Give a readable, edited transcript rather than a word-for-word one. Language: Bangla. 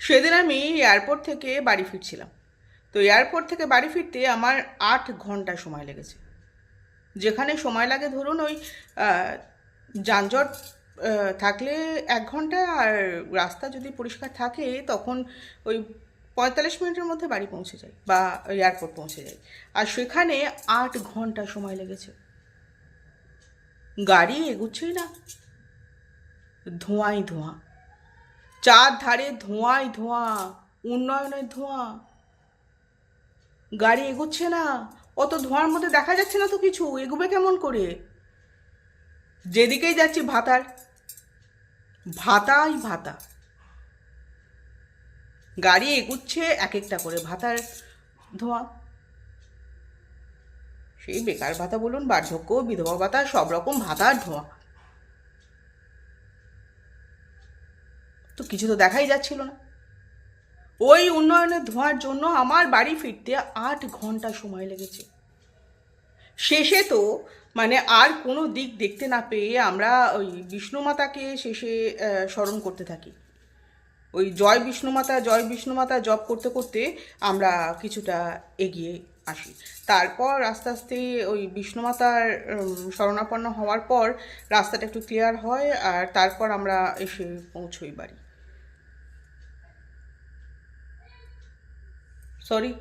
সেদিন আমি এয়ারপোর্ট থেকে বাড়ি ফিরছিলাম। তো এয়ারপোর্ট থেকে বাড়ি ফিরতে আমার 8 ঘন্টা সময় লেগেছে। যেখানে সময় লাগে ধরুন ওই যানজট থাকলে 1 ঘন্টা, আর রাস্তা যদি পরিষ্কার থাকে তখন ওই 45 মিনিটের মধ্যে বাড়ি পৌঁছে যাই বা এয়ারপোর্ট পৌঁছে যাই। আর সেখানে 8 ঘন্টা সময় লেগেছে। গাড়ি এগুচ্ছেই না, ধোঁয়াই ধোঁয়া, চারধারে ধোঁয়াই ধোঁয়া, উন্নয়নের ধোঁয়া। গাড়ি এগোচ্ছে না, অত ধোঁয়ার মধ্যে দেখা যাচ্ছে না তো কিছু, এগোবে কেমন করে? যেদিকেই যাচ্ছি ভাতার, ভাতাই ভাতা। গাড়ি এগুচ্ছে এক একটা করে, ভাতার ধোঁয়া। সেই বেকার ভাতা বলুন, বার্ধক্য, বিধবা ভাতা, সব রকম ভাতার ধোঁয়া। তো কিছু তো দেখাই যাচ্ছিল না। ওই উন্নয়নের ধোঁয়ার জন্য আমার বাড়ি ফিরতে 8 ঘন্টা সময় লেগেছে। শেষে তো মানে আর কোনো দিক দেখতে না পেয়ে আমরা ওই বিষ্ণুমাতাকে শেষে স্মরণ করতে থাকি। ওই জয় বিষ্ণুমাতা জয় বিষ্ণুমাতা জপ করতে করতে আমরা কিছুটা এগিয়ে আসি। তারপর আস্তে আস্তে ওই বিষ্ণুমাতার শরণাপন্ন হওয়ার পর রাস্তাটা একটু ক্লিয়ার হয়, আর তারপর আমরা এসে পৌঁছোই বাড়ি। সরি।